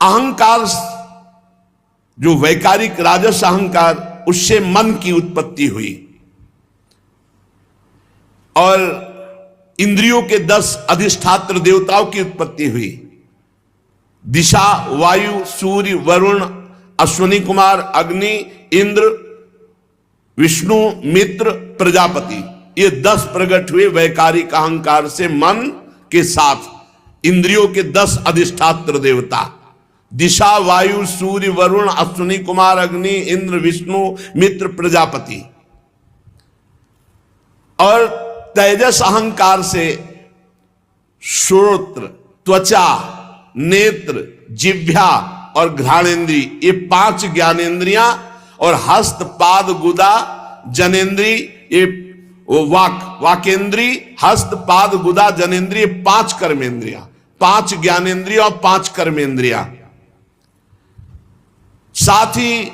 अहंकार, जो वैकारिक राजस अहंकार, उससे मन की उत्पत्ति हुई और इंद्रियों के 10 अधिष्ठात्र देवताओं की उत्पत्ति हुई। दिशा, वायु, सूर्य, वरुण, अश्विनी कुमार, अग्नि, इंद्र, विष्णु, मित्र, प्रजापति, ये 10 प्रकट हुए वैकारिक अहंकार से मन के साथ। इंद्रियों के 10 अधिष्ठात्र देवता, दिशा, वायु, सूर्य, वरुण, अश्विनी कुमार, अग्नि, इंद्र, विष्णु, मित्र, प्रजापति। और तेजस अहंकार से श्रोत्र, त्वचा, नेत्र, जिह्वा और घ्राणेन्द्री, ये 5 ज्ञानेन्द्रियां, और हस्त, पाद, गुदा, जनेन्द्री, ये वाकेंद्री, हस्त, पाद, गुदा, जनेन्द्री, 5 कर्मेंद्रियां, 5 ज्ञानेन्द्रिया और 5 कर्मेंद्रिया। साथ ही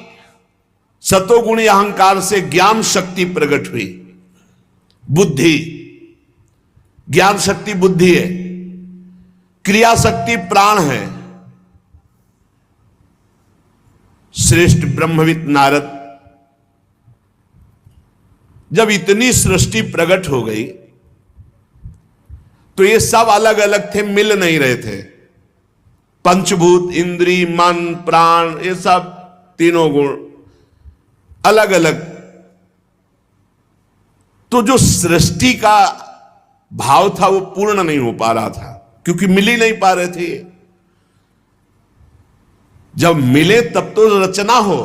सतोगुणी अहंकार से ज्ञान शक्ति प्रकट हुई। बुद्धि, ज्ञान शक्ति बुद्धि है, क्रिया शक्ति प्राण है। श्रेष्ठ ब्रह्मविद नारद जब इतनी सृष्टि प्रकट हो गई तो ये सब अलग अलग थे, मिल नहीं रहे थे। पंचभूत, इंद्री, मन, प्राण, ये सब तीनों गुण अलग अलग। तो जो सृष्टि का भाव था वो पूर्ण नहीं हो पा रहा था, क्योंकि मिल ही नहीं पा रहे थे। जब मिले तब तो रचना हो,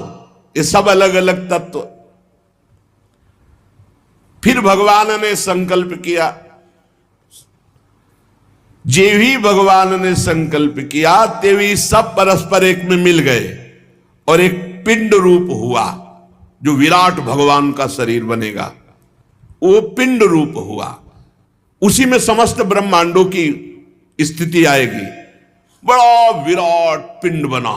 ये सब अलग अलग तत्व। फिर भगवान ने संकल्प किया, जे भी भगवान ने संकल्प किया तेवी सब परस्पर एक में मिल गए और एक पिंड रूप हुआ, जो विराट भगवान का शरीर बनेगा। वो पिंड रूप हुआ, उसी में समस्त ब्रह्मांडों की स्थिति आएगी। बड़ा विराट पिंड बना,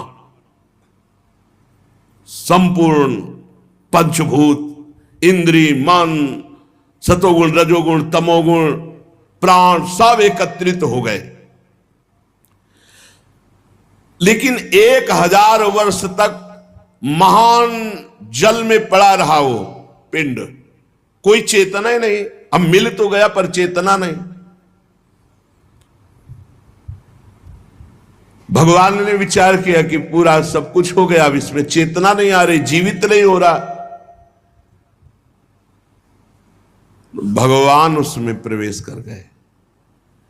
संपूर्ण पंचभूत, इंद्री, मन, सतोगुण, रजोगुण, तमोगुण, प्राण सब एकत्रित हो गए। लेकिन 1000 वर्ष तक महान जल में पड़ा रहा वो पिंड, कोई चेतना ही नहीं। अब मिल तो गया पर चेतना नहीं। भगवान ने विचार किया कि पूरा सब कुछ हो गया, अब इसमें चेतना नहीं आ रही, जीवित नहीं हो रहा। भगवान उसमें प्रवेश कर गए।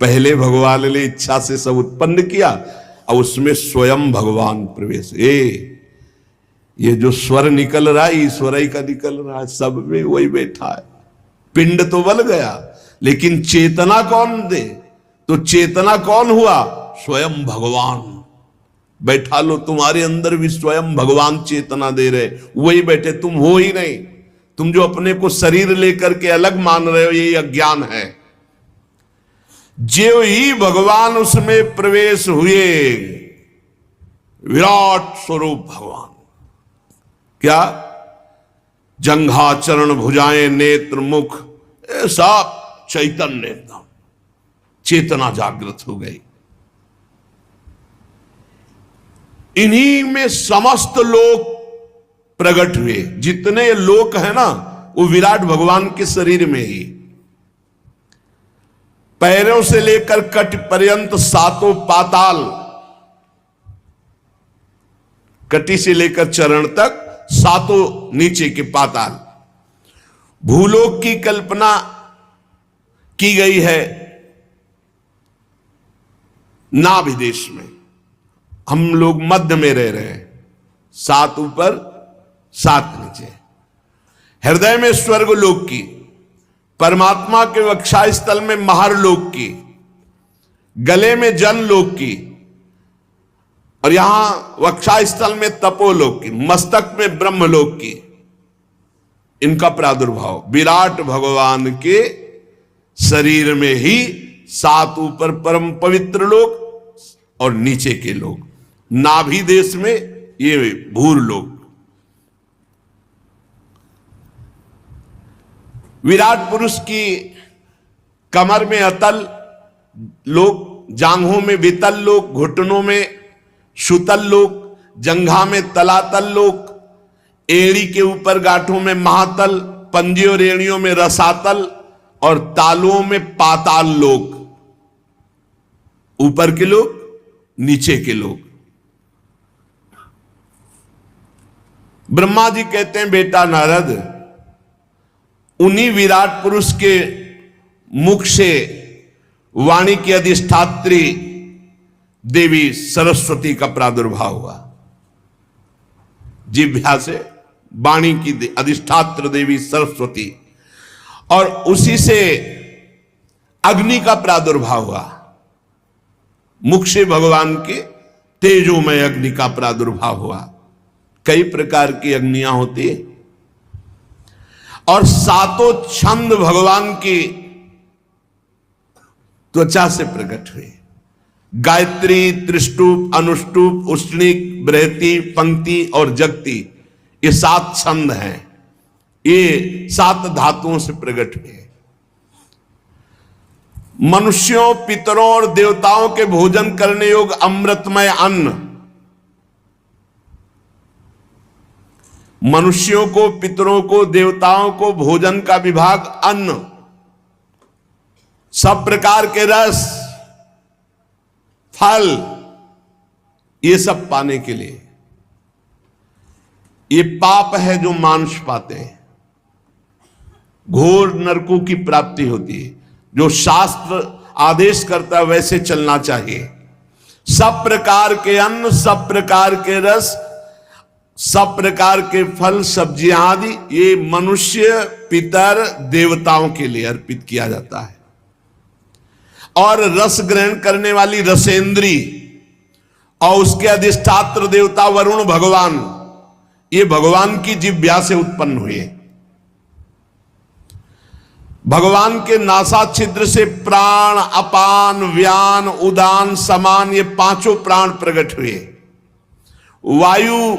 पहले भगवान ने इच्छा से सब उत्पन्न किया और उसमें स्वयं भगवान प्रवेश। ये जो स्वर निकल रहा है ईश्वर ही का निकल रहा है, सब में वही बैठा है। पिंड तो बल गया, लेकिन चेतना कौन दे? तो चेतना कौन हुआ? स्वयं भगवान। बैठा लो, तुम्हारे अंदर भी स्वयं भगवान चेतना दे रहे, वही बैठे, तुम हो ही नहीं। तुम जो अपने को शरीर लेकर के अलग मान रहे हो, ये अज्ञान है। जो ही भगवान उसमें प्रवेश हुए, विराट स्वरूप भगवान। क्या? जंघा, चरण, भुजाएं, नेत्र, मुख, सब चैतन्य, एकदम चेतना जागृत हो गई। इन्हीं में समस्त लोक प्रकट हुए। जितने लोक है ना, वो विराट भगवान के शरीर में ही। पैरों से लेकर कट पर्यंत सातों पाताल, कटी से लेकर चरण तक सातों नीचे के पाताल। भूलोक की कल्पना की गई है नाभि देश में। हम लोग मध्य में रह रहे हैं, 7 ऊपर 7 नीचे। हृदय में स्वर्ग लोक की, परमात्मा के वक्षा स्थल में महर लोक की, गले में जन लोक की, और यहां वक्षा स्थल में तपोलोक की, मस्तक में ब्रह्मलोक की। इनका प्रादुर्भाव विराट भगवान के शरीर में ही 7 ऊपर परम पवित्र लोक और नीचे के लोक। नाभि देश में ये भूर लोक। विराट पुरुष की कमर में अतल लोक, जांघों में वितल लोक, घुटनों में सुतल लोक, जंघा में तलातल लोक, एड़ी के ऊपर गांठों में महातल, पंजे और एड़ियों में रसातल और तालुओं में पाताल लोक। ऊपर के लोग, नीचे के लोग। ब्रह्मा जी कहते हैं बेटा नारद, उन्हीं विराट पुरुष के मुख से वाणी की अधिष्ठात्री देवी सरस्वती का प्रादुर्भाव हुआ। जिह्वा से वाणी की अधिष्ठात्र देवी सरस्वती, और उसी से अग्नि का प्रादुर्भाव हुआ। मुख से भगवान के तेजोमय अग्नि का प्रादुर्भाव हुआ। कई प्रकार की अग्नियां होती है, और सातों छंद भगवान की त्वचा से प्रकट हुए। गायत्री, त्रिष्टुप, अनुष्टुप, उष्णिक, बृहति, पंक्ति और जगति, ये 7 छंद हैं। ये 7 धातुओं से प्रकट हुए। मनुष्यों, पितरों और देवताओं के भोजन करने योग्य अमृतमय अन्न, मनुष्यों को, पितरों को, देवताओं को भोजन का विभाग अन्न, सब प्रकार के रस, फल, ये सब पाने के लिए। ये पाप है जो मांस पाते हैं, घोर नरकों की प्राप्ति होती है। जो शास्त्र आदेश करता है वैसे चलना चाहिए। सब प्रकार के अन्न, सब प्रकार के रस, सब प्रकार के फल, सब्जियां आदि, ये मनुष्य, पितर, देवताओं के लिए अर्पित किया जाता है। और रस ग्रहण करने वाली रसेंद्री और उसके अधिष्ठात्र देवता वरुण भगवान, ये भगवान की जिह्वा से उत्पन्न हुए। भगवान के नासा छिद्र से प्राण, अपान, व्यान, उदान, समान, ये 5 प्राण प्रकट हुए। वायु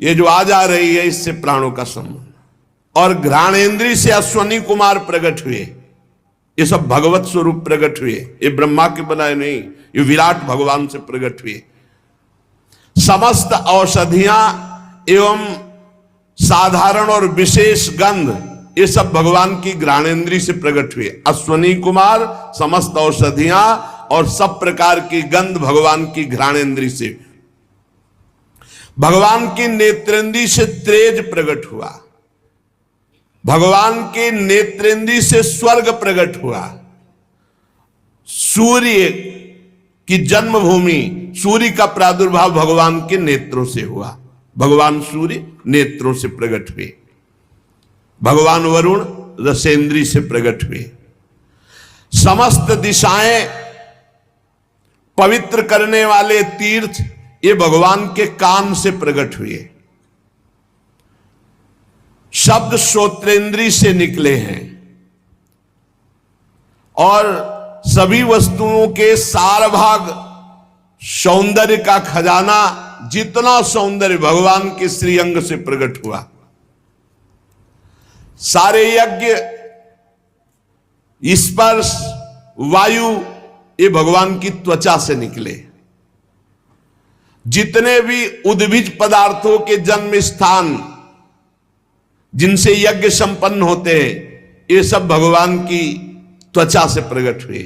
ये जो आ जा रही है, इससे प्राणों का संबंध। और घ्राणेन्द्री से अश्वनी कुमार प्रकट हुए। ये सब भगवत स्वरूप प्रकट हुए। ये ब्रह्मा के बनाए नहीं, ये विराट भगवान से प्रकट हुए। समस्त औषधियां एवं साधारण और विशेष गंध, ये सब भगवान की घ्राणेन्द्री से प्रकट हुए। अश्वनी कुमार, समस्त औषधियां और सब प्रकार की गंध भगवान की घ्राणेन्द्री से। भगवान की नेत्रेंद्री से तेज प्रकट हुआ। भगवान के नेत्रेंद्री से स्वर्ग प्रकट हुआ। सूर्य की जन्मभूमि, सूर्य का प्रादुर्भाव भगवान के नेत्रों से हुआ। भगवान सूर्य नेत्रों से प्रकट हुए। भगवान वरुण रसेंद्री से प्रकट हुए। समस्त दिशाएं पवित्र करने वाले तीर्थ, ये भगवान के कान से प्रकट हुए। शब्द श्रोत्रेंद्री से निकले हैं। और सभी वस्तुओं के सार भाग, सौंदर्य का खजाना, जितना सौंदर्य भगवान के श्रीअंग से प्रकट हुआ। सारे यज्ञ, स्पर्श, वायु, ये भगवान की त्वचा से निकले। जितने भी उद्भिज पदार्थों के जन्म स्थान, जिनसे यज्ञ संपन्न होते हैं, ये सब भगवान की त्वचा से प्रकट हुए।